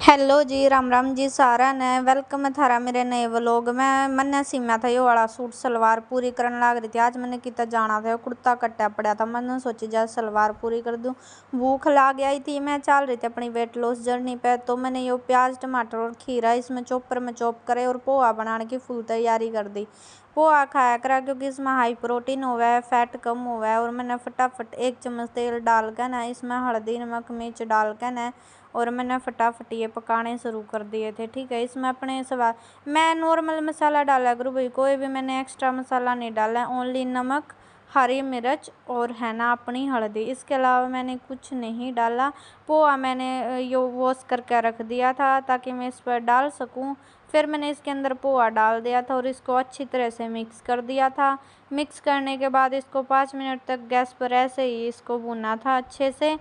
Hello जी, राम राम जी सारा ने welcome है थारा मेरे नए व्लॉग में। मैंने सीमा था यो वाला सूट सलवार पूरी करने लग रही थी। आज मैंने कितना जाना था, कुर्ता कट्टा पड़ा था। मैंने सोची जा सलवार पूरी कर दूं। भूख लग आई थी, मैं चल रही थी अपनी वेट लॉस जर्नी पे। तो मैंने यो प्याज टमाटर और खीरा इसमें चॉपर में चॉप करे और पोहा बनाने की फुल तैयारी कर दी। पोहा खाया करा क्योंकि इसमें हाई प्रोटीन हुआ है, फैट कम हुआ है। और मैंने फटाफट 1 चम्मच तेल डाल कर ना इसमें हल्दी नमक मिर्च डाल कर ना और मैंने फटाफट ये पकाने शुरू कर दिए थे। ठीक है, इसमें अपने स्वाद मैं नॉर्मल मसाला डाला करूँ भाई, कोई भी मैंने एक्स्ट्रा मसाला नहीं डाला, ओनली नमक हरी मिर्च और है ना अपनी हल्दी, इसके अलावा मैंने कुछ नहीं डाला। पोहा मैंने यो वॉश करके रख दिया था ताकि मैं इस पर डाल सकूं। फिर मैंने इसके अंदर पोहा डाल दिया था और इसको अच्छी तरह से मिक्स कर दिया था। मिक्स करने के बाद इसको 5 मिनट तक गैस पर ऐसे ही इसको भुना था अच्छे से।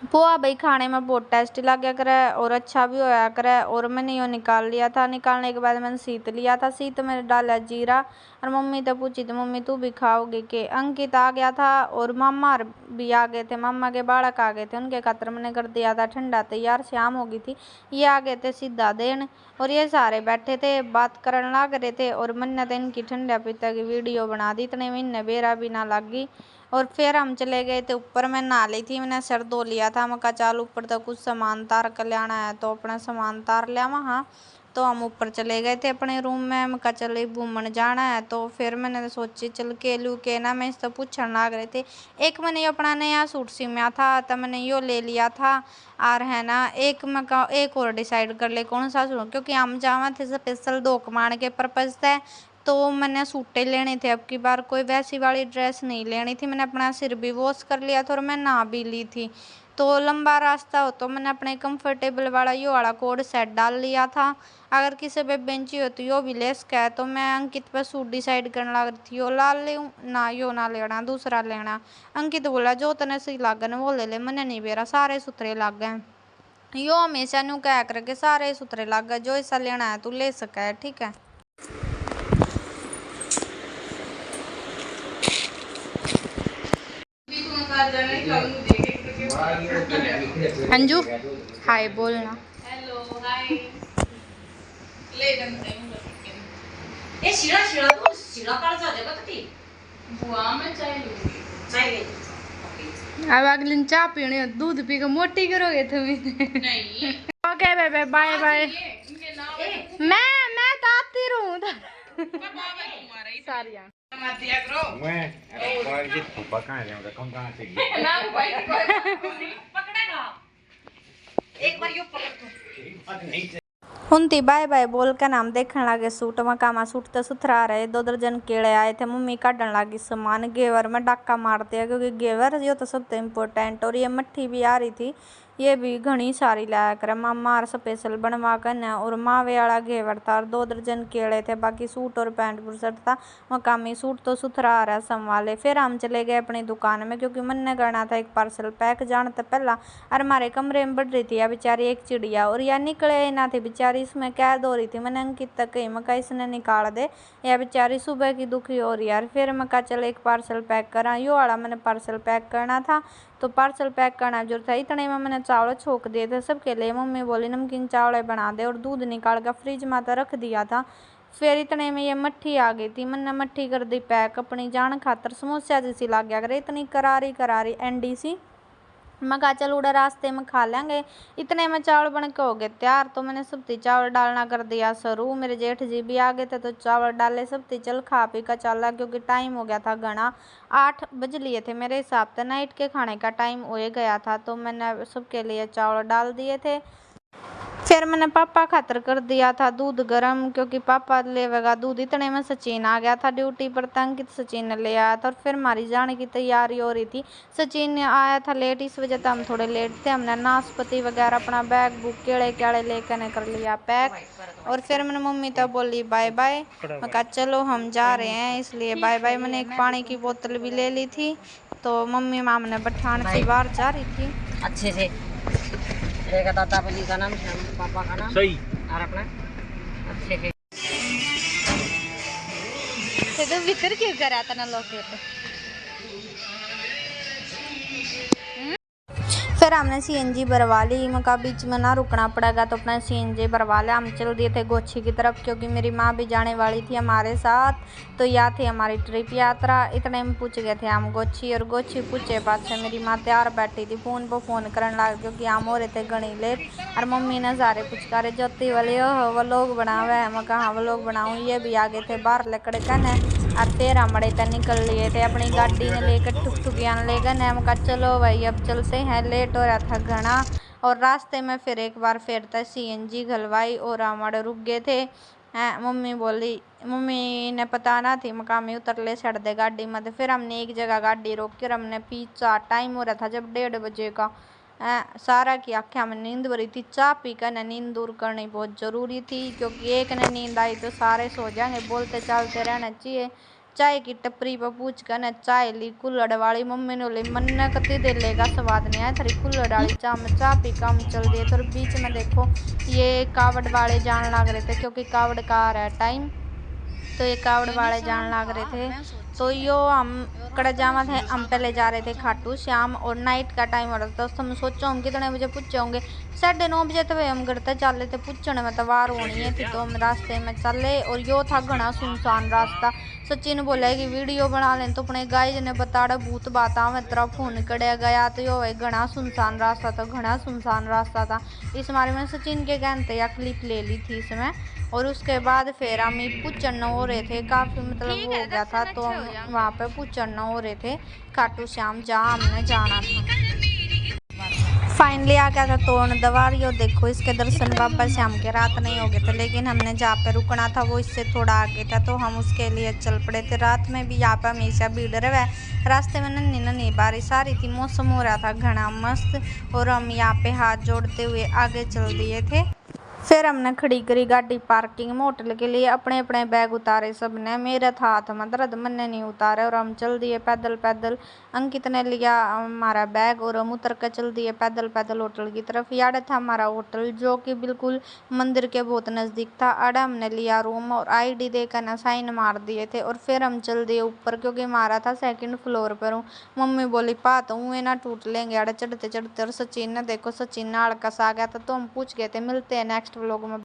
पोहा भाई खाने में बहुत टेस्टी लगा करे और अच्छा भी होया करे। और मैंने यो निकाल लिया था। निकालने के बाद मैंने सीत लिया था। सीत में डाला जीरा और मम्मी तो पूछी थी मम्मी तू भी खाओगी के। अंकित आ गया था और मामा भी आ गए थे, मामा के बालक आ गए थे, उनके खातर मैंने कर दिया था ठंडा तैयार। शाम हो गई थी, ये आ गए थे सीधा देन और ये सारे बैठे थे बात करने लग रहे थे। और मैंने तो इनकी ठंडा पीता की वीडियो बना दी, इतने महीने बेरा भी ना लगी। और फिर हम चले गए थे ऊपर, मैं नहा ली थी, मैंने सर धो लिया था। मैं कहा चल ऊपर तो कुछ सामान तार कर लाना है, तो अपना सामान तार लिया वहाँ। तो हम ऊपर चले गए थे अपने रूम में। मैं कहा चल घूमने जाना है, तो फिर मैंने सोची चल के लू के ना मैं इससे पूछने लग रहे थे। एक मैंने अपना नया सूट सिमा था तो मैंने यो ले लिया था। और है ना एक मैं एक और डिसाइड कर ले कौन सा सूट, क्योंकि हम जावा थे स्पेशल दो कमाने के पर्पज से। तो मैंने सूटे लेने थे, अब की बार कोई वैसी वाली ड्रेस नहीं लेनी थी। मैंने अपना सिर भी वॉश कर लिया था और मैं नहा भी ली थी। तो लंबा रास्ता हो तो मैंने अपने कंफर्टेबल वाला यो वाला कोड सेट डाल लिया था। अगर किसी पे बेंची हो तो यो भी ले सका है। तो मैं अंकित पे सूट डिसाइड करने लग रही थी, यो लाल ले ना, यो ना लेना दूसरा लेना। अंकित बोला जो तने सही लागन वो ले ले, मैंने नहीं बेरा सारे सुथरे लाग गए। यो हमेशा न्यू कह करके सारे सुथरे लाग गए, जो ऐसा लेना है तू ले सका है। ठीक है अंजू हाय बोलना। Hello hi. ले ये शिरा शिरा तो शिरा काल जा जाएगा तो ठीक। बुआ मैं चाय लूंगी। चाय ले। अब अगले चाय पीने दूध पी के मोटी करोगे तुम? नहीं। Okay bye bye bye. मैं तो आती रहूं सारिया मत दिया करो। मैं और ये पापा कहाँ है? उनका कौन कहाँ से? ना भाई पकड़ेगा। एक बार यो पकड़ तू। हुंती बाय बाय बोल के नाम देखने लगे सूट में कामा सूट तो सुथरा रहे। 2 दर्जन केले आए थे, मम्मी काटने लगी सामान। घेवर में डाका मारते हैं क्योंकि घेवर यो तो सबसे इम्पोर्टेंट। और ये मट्ठी भी आ रही थी, ये भी घनी सारी लाया कर मामा स्पेशल बनवा कर। और मावे वाला घेवर था और 2 दर्जन केले थे। बाकी सूट और पैंट बुरसट था। मकामी सूट तो सुथरा आ रहा है संभाले। फिर हम चले गए अपनी दुकान में क्योंकि मन ने करना था एक पार्सल पैक जानते पहला। और हमारे कमरे में बढ़ रही थी या बेचारी एक चिड़िया, और या निकले ना थी बेचारी, इसमें कैद हो रही थी। मैंने अंकित तक कही मका इसने निकाल दे, या बेचारी सुबह की दुखी हो रही यार। फिर मैं कहा चल एक पार्सल पैक करा, यो वाला मैंने पार्सल पैक करना था। तो पार्सल पैक करना जो था, इतने में मैंने चावल छोक दिए थे सबके लिए। मम्मी बोली नमकीन चावल बना दे, और दूध निकाल कर फ्रिज में तो रख दिया था। फिर इतने में ये मट्ठी आ गई थी, मैंने मट्ठी कर दी पैक अपनी जान खातर। समोसा जैसी लग गया करे, इतनी करारी करारी एंडी सी। मैं कहा चल उड़ा रास्ते में खा लेंगे। इतने में चावल बन के हो गए तैयार। तो मैंने सब्जी चावल डालना कर दिया शुरू। मेरे जेठ जी भी आ गए थे तो चावल डाले सब्जी चल खा पी का चला, क्योंकि टाइम हो गया था घना। 8 बज लिए थे मेरे हिसाब से, नाइट के खाने का टाइम हो गया था। तो मैंने सबके लिए चावल डाल दिए थे। फिर मैंने पापा खातर कर दिया था दूध गरम, क्योंकि पापा लेवेगा दूध। इतने में सचिन आ गया था ड्यूटी पर, तंकित सचिन ने ले आया था। और फिर हमारी जाने की तैयारी हो रही थी। सचिन आया था लेट, इस वजह से हम थोड़े लेट थे। हमने नाशपति वगैरह अपना बैग बुक केड़े केड़े लेकर कर लिया पैक। और फिर मैंने मम्मी तो बोली बाय बाय। मैं कहा चलो हम जा रहे हैं, इसलिए बाय बाय। मैंने एक पानी की बोतल भी ले ली थी। तो मम्मी माम ने बठान से बाहर जा रही थी अच्छे से रहेगा। दादा बली का नाम, पापा का नाम सही और अपना अच्छे से। तो भीतर क्यों करा था ना लोकेट। फिर हमने सीएनजी भरवा ली। मका बीच में ना रुकना पड़ेगा तो अपना सीएनजी भरवा लिया। हम चल दिए थे गोची की तरफ क्योंकि मेरी माँ भी जाने वाली थी हमारे साथ। तो यह थी हमारी ट्रिप यात्रा। इतने में पूछ गए थे हम गोची, और गोची पूछे बाद से मेरी माँ तैयार बैठी थी, फ़ोन पर फ़ोन करने लग क्योंकि हम हो रहे थे घनी लेट। और मम्मी ने सारे पुचकारे ज्योति वाले वो लोग बनावे है। मैं कहा वो लोग बनाऊँ, ये भी आ गए थे बाहर लकड़ कन। और फिर हमारे तक निकल लिए थे अपनी गाड़ी ने लेकर, टुकटुकियाँ लेकर। हम कहा चलो भाई अब चलते हैं, लेट हो रहा था घना। और रास्ते में फिर एक बार फिर तक सीएनजी घलवाई और हमारे रुक गए थे। मम्मी बोली, मम्मी ने पता ना थी मकामी उतर ले छड़ दे गाड़ी में। तो फिर हमने एक जगह गाड़ी रोक कर हमने पिज्जा, टाइम हो रहा था जब 1:30 बजे का। सारा की आँखें में नींद भरी थी। चाय पी कर नींद दूर करनी बहुत ज़रूरी थी क्योंकि एक ने नींद आई तो सारे सो जाएंगे। बोलते चलते रहना चाहिए। चाय की टपरी पर पूछ कर चाय ली कुल्हड़ वाली। मम्मी ने बोली मन कति दे लेगा, स्वाद नहीं आया थरी कुल्हड़ वाली चाय में। चाय पी का हम चल दिए। तो बीच में देखो ये कावड़ वाले जान लग रहे थे क्योंकि कावड़ का आ रहा है टाइम। तो ये कावड़ वाले जान लग रहे थे। तो यो हम कड़े जामा थे, हम पहले जा रहे थे खाटू श्याम और नाइट का टाइम हो रहा था। तो हम सोचो हम कितने बजे पूछे होंगे, 9:30 बजे। तो हम घर तक चले थे, पूछने में तो वार होनी है थी। तो हम रास्ते में चले और यो था घना सुनसान रास्ता। सचिन बोले कि वीडियो बना लें तो अपने गाइज ने बताड़ा भूत बाता में तरह फोन कड़े गया। तो यो घना सुनसान रास्ता था, घना सुनसान रास्ता था। इस बारे में सचिन के कहते या क्लिप ले ली थी इसमें। और उसके बाद फिर हम पूछन हो रहे थे, काफ़ी मतलब वो हो गया था। तो हम वहाँ पे पूछन हो रहे थे खाटू श्याम जहाँ हमने जाना था। फाइनली आ गया था तोरण दवार। यो देखो इसके दर्शन बाबा श्याम के रात नहीं हो गए थे, लेकिन हमने जहाँ पे रुकना था वो इससे थोड़ा आगे था तो हम उसके लिए चल पड़े थे। रात में भी यहाँ पे हमेशा भीड़ रहे। रास्ते में नन्ही नन्ही बारिश आ रही थी, मौसम हो रहा था घना मस्त। और हम यहाँ पे हाथ जोड़ते हुए आगे चल दिए थे। फिर हमने खड़ी करी गाड़ी पार्किंग में होटल के लिए। अपने अपने बैग उतारे सबने। मेरे था हाथ में दर्द, मैंने नहीं उतारे। और हम चल दिए पैदल पैदल। अंकित ने लिया हमारा बैग और हम उतर कर चल दिए पैदल पैदल होटल की तरफ। याद था हमारा होटल जो कि बिल्कुल मंदिर के बहुत नज़दीक था। आड़ा हमने लिया रूम और ID देकर ना साइन मार दिए थे। और फिर हम चल दिए ऊपर क्योंकि हमारा था 2nd फ्लोर पर हूँ। मम्मी बोली पात हूँ ना टूट लेंगे आड़े चढ़ते चढ़ते। और सचिन ने देखो, सचिन ने हल्का सा आ गया था तो हम पूछ गए थे। मिलते हैं नेक्स्ट व्लॉग में।